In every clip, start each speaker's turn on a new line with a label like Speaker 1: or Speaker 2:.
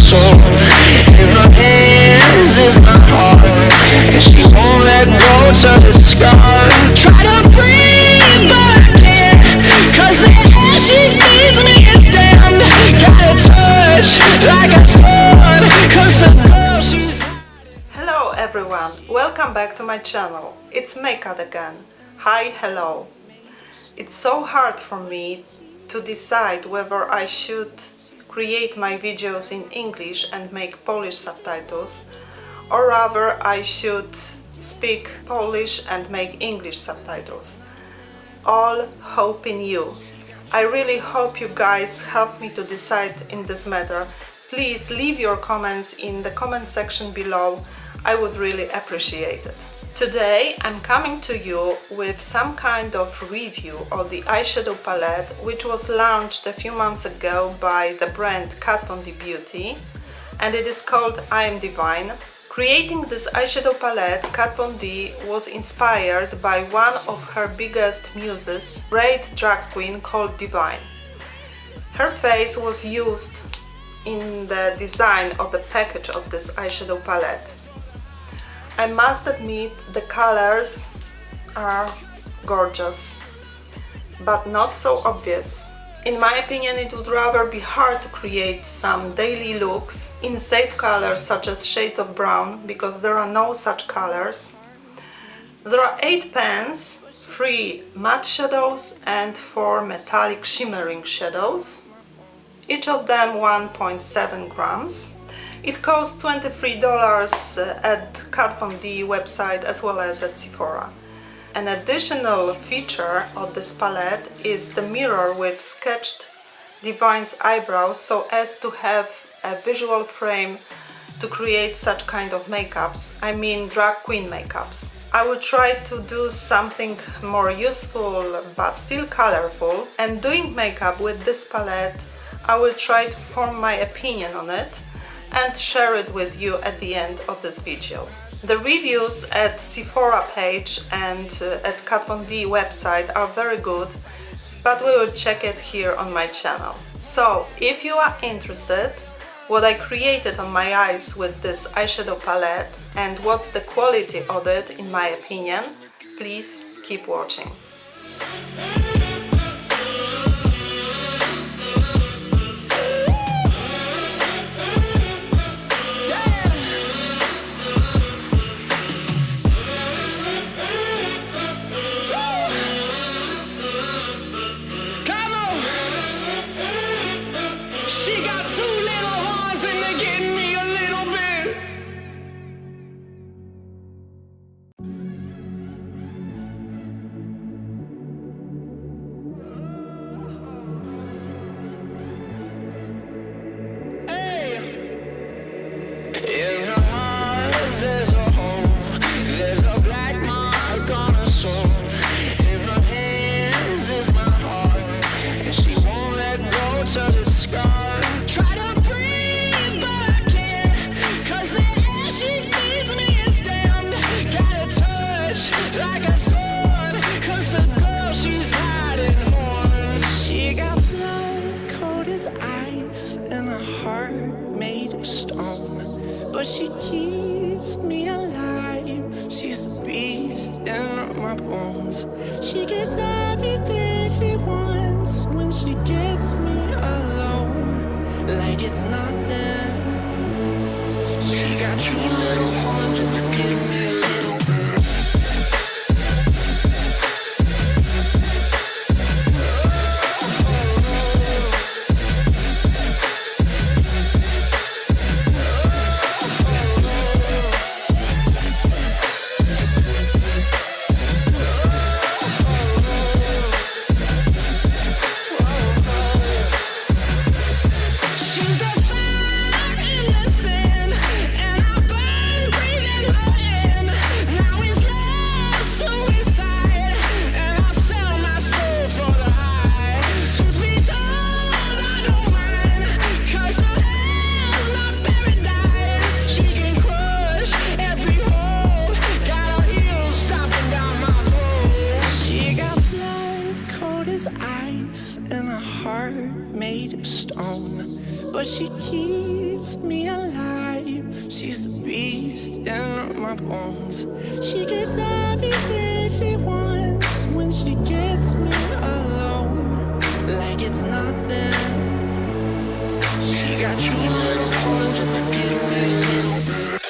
Speaker 1: soul. In her hands is my heart, and she won't let go till it's scarred. Try to breathe but I can't, 'cause the air she feeds me is damned. Got a touch like a thorn, 'cause the girl she's...
Speaker 2: Hello everyone, welcome back to my channel. It's Makeup again. Hi, hello. It's so hard for me to decide whether I should create my videos in English and make Polish subtitles, or rather I should speak Polish and make English subtitles. All hope in you. I really hope you guys help me to decide in this matter. Please leave your comments in the comment section below. I would really appreciate it. Today I'm coming to you with some kind of review of the eyeshadow palette, which was launched a few months ago by the brand Kat Von D Beauty, and it is called I Am Divine. Creating this eyeshadow palette, Kat Von D was inspired by one of her biggest muses, great drag queen called Divine. Her face was used in the design of the package of this eyeshadow palette. I must admit the colors are gorgeous, but not so obvious. In my opinion, it would rather be hard to create some daily looks in safe colors such as shades of brown, because there are no such colors. There are 8 pens, 3 matte shadows and 4 metallic shimmering shadows, each of them 1.7 grams. It costs $23 at Kat Von D website as well as at Sephora. An additional feature of this palette is the mirror with sketched Divine's eyebrows, so as to have a visual frame to create such kind of makeups, I mean drag queen makeups. I will try to do something more useful but still colorful, and doing makeup with this palette I will try to form my opinion on it and share it with you at the end of this video. The reviews at Sephora page and at Kat Von D website are very good, but we will check it here on my channel. So, if you are interested what I created on my eyes with this eyeshadow palette and what's the quality of it in my opinion, please keep watching.
Speaker 1: Ice and a heart made of stone, but she keeps me alive. She's the beast in my bones. She gets everything she wants when she gets me alone, like it's nothing. She got 2 little horns and they give me a little bit.
Speaker 3: ice and a heart made of stone, but she keeps
Speaker 1: keeps me alive. She's the beast in my bones. She gets everything she wants when she gets me alone, like it's nothing. She got 2 little horns and they give me a little bit.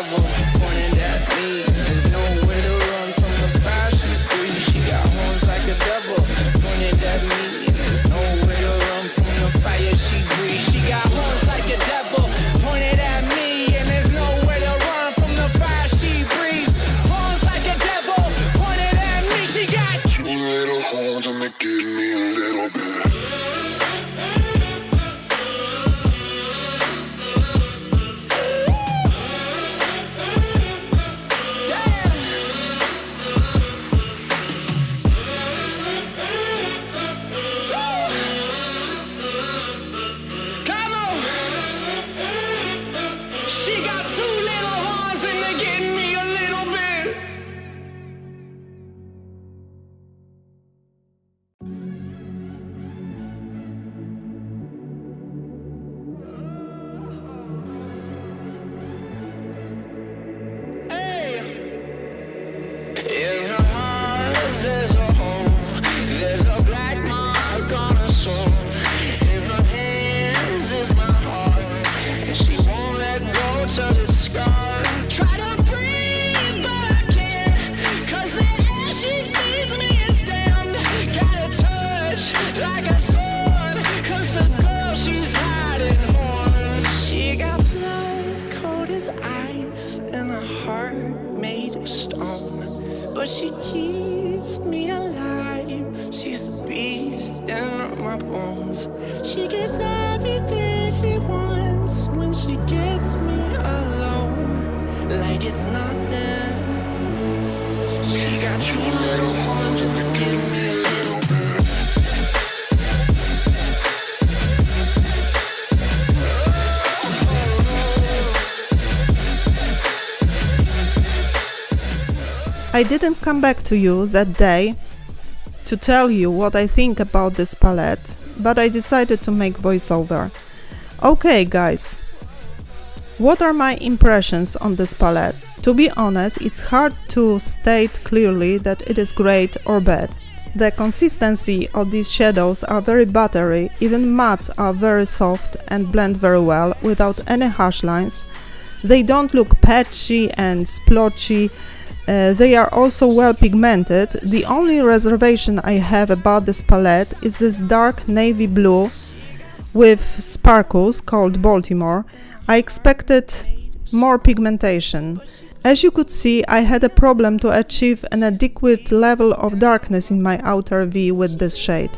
Speaker 1: Pointed at me, there's nowhere to run from the fire she breathes. She got horns like a devil, pointed at me, there's nowhere to run from the fire she breathes. She got horns like a devil, pointed at me, and there's nowhere to run from the fire she breathes. Horns like a devil, pointed at me. She got 2 little horns and they give me a little bit. She got 2 little horns and they give me a little bit. Hey, in her heart there's a hole, there's a black mark on her soul. In her hands is my heart, and she won't let go till it's scarred. Try to breathe, but I can't, 'cause the air she feeds me is damned. Got a touch like a thorn, 'cause the girl she's hiding horns. She got blood cold as ice and a heart made of stone, but she keeps me alive. She's the beast in my bones. She gets everything she wants when she gets me alone, like it's nothing. She got 2 little horns and they give me a little bit.
Speaker 2: I didn't come back to you that day to tell you what I think about this palette, but I decided to make voiceover. Okay guys, what are my impressions on this palette? To be honest, it's hard to state clearly that it is great or bad. The consistency of these shadows are very buttery, even mattes are very soft and blend very well without any harsh lines. They don't look patchy and splotchy. They are also well pigmented. The only reservation I have about this palette is this dark navy blue with sparkles called Baltimore. I expected more pigmentation. As you could see, I had a problem to achieve an adequate level of darkness in my outer V with this shade.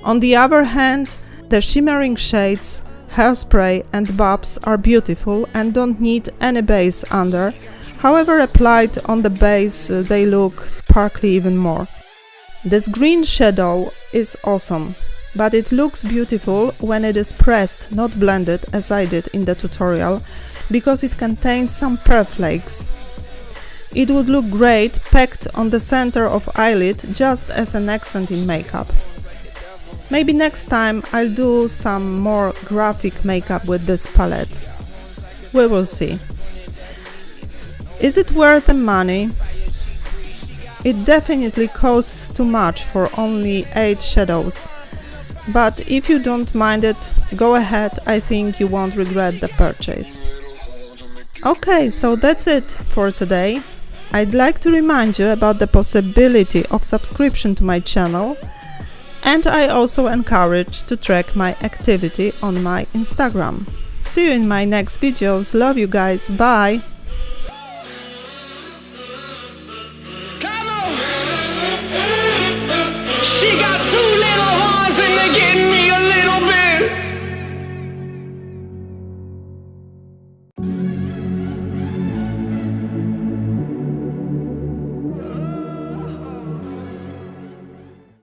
Speaker 2: On the other hand, the shimmering shades, Hairspray and Bobs are beautiful and don't need any base under. However, applied on the base, they look sparkly even more. This green shadow is awesome, but it looks beautiful when it is pressed, not blended as I did in the tutorial, because it contains some pearl flakes. It would look great packed on the center of eyelid just as an accent in makeup. Maybe next time I'll do some more graphic makeup with this palette. We will see. Is it worth the money? It definitely costs too much for only 8 shadows. But if you don't mind it, go ahead, I think you won't regret the purchase. Okay, so that's it for today. I'd like to remind you about the possibility of subscription to my channel, and I also encourage to track my activity on my Instagram. See you in my next videos. Love you guys. Bye!